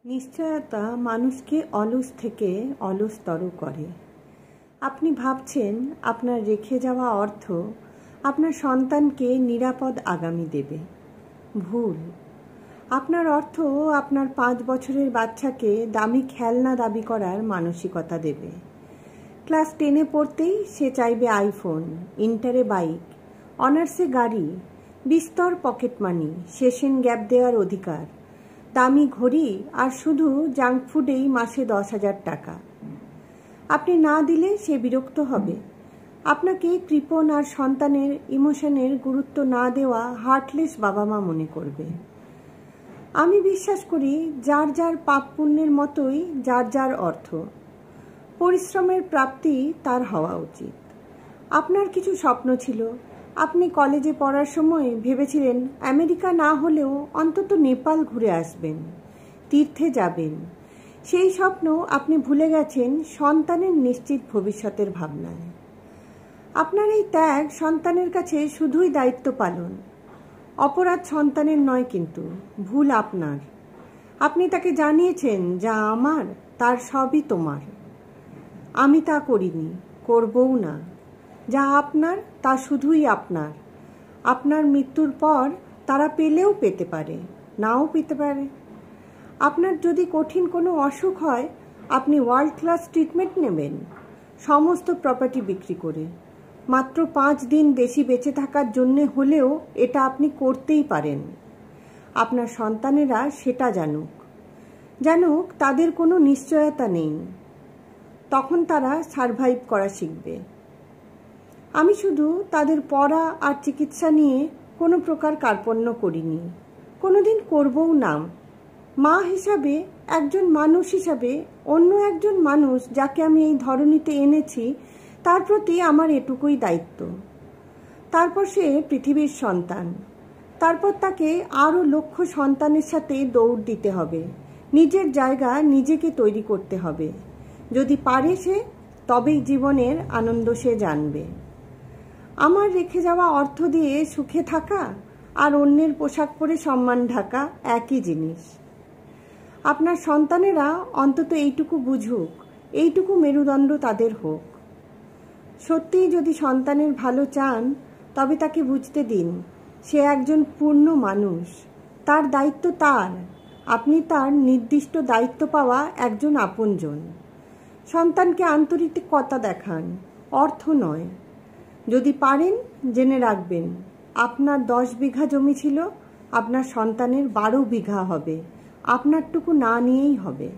নিশ্চয়তা মানুষকে অলস থেকে অলসতর করে। আপনি ভাবছেন আপনার রেখে যাওয়া অর্থ আপনার সন্তানকে নিরাপদ আগামী দেবে। ভুল। আপনার অর্থ আপনার 5 বছরের বাচ্চাকে দামি খেলনা দাবি করার মানসিকতা দেবে। ক্লাস 10-এ পড়তেই সে চাইবে আইফোন, ইন্টারে বাইক, অনার্সে গাড়ি, বিস্তর পকেট মানি, সেশন গ্যাপ দেওয়ার অধিকার, দামি ঘড়ি আর শুধু জাঙ্ক ফুডেই মাসে 10,000 টাকা। আপনি না দিলে সে বিরক্ত হবে। আপনাকে কৃপণ আর সন্তানের ইমোশনের গুরুত্ব না দেওয়া হার্টলেস বাবা মা মনে করবে। আমি বিশ্বাস করি যার যার পাপ পুণ্যের মতোই যার যার অর্থ। পরিশ্রমের প্রাপ্তি তার হওয়া উচিত। আপনার কিছু স্বপ্ন ছিল। আপনি কলেজে পড়ার সময় ভেবেছিলেন আমেরিকা না হলেও অন্তত নেপাল ঘুরে আসবেন, তীর্থে যাবেন। সেই স্বপ্ন আপনি ভুলে গেছেন সন্তানের নিশ্চিত ভবিষ্যতের ভাবনায়। আপনার এই ত্যাগ সন্তানের কাছে শুধুই দায়িত্ব পালন। অপরাধ সন্তানের নয়, কিন্তু ভুল আপনার। আপনি তাকে জানিয়েছেন যা আমার তার সবই তোমার। আমি তা করিনি, করবও না। যা আপনার তা শুধুই আপনার। আপনার মৃত্যুর পর তারা পেলেও পেতে পারে, নাও পেতে পারে। আপনার যদি কঠিন কোনো অসুখ হয়, আপনি ওয়ার্ল্ড ক্লাস ট্রিটমেন্ট নেবেন, সমস্ত প্রপার্টি বিক্রি করে। মাত্র 5 দিন বেশি বেঁচে থাকার জন্যে হলেও এটা আপনি করতেই পারেন। আপনার সন্তানেরা সেটা জানুক তাদের কোনো নিশ্চয়তা নেই। তখন তারা সারভাইভ করা শিখবে। আমি শুধু তাদের পড়া আর চিকিৎসা নিয়ে কোনো প্রকার কার্পণ্য করিনি, কোনোদিন করবও না। মা হিসাবে, একজন মানুষ হিসাবে, অন্য একজন মানুষ যাকে আমি এই ধরনীতে এনেছি তার প্রতি আমার এটুকুই দায়িত্ব। তারপর সে পৃথিবীর সন্তান। তারপর তাকে আরও লক্ষ সন্তানের সাথে দৌড় দিতে হবে। নিজের জায়গা নিজেকে তৈরি করতে হবে। যদি পারে সে, তবেই জীবনের আনন্দ সে জানবে। আমার রেখে যাওয়া অর্থ দিয়ে সুখে থাকা আর অন্যের পোশাক পরে সম্মান ঢাকা একই জিনিস। আপনার সন্তানেরা অন্তত এইটুকু বুঝুক, এইটুকু মেরুদণ্ড তাদের হোক। সত্যিই যদি সন্তানের ভালো চান, তবে তাকে বুঝতে দিন সে একজন পূর্ণ মানুষ। তার দায়িত্ব তার। আপনি তার নির্দিষ্ট দায়িত্ব পাওয়া একজন আপনজন। সন্তানকে আন্তরিকতা দেখান, অর্থ নয়। যদি পারেন জেনে রাখবেন, আপনার 10 বিঘা জমি ছিল, আপনার সন্তানের 12 বিঘা হবে। আপনারটুকু না নিয়েই হবে।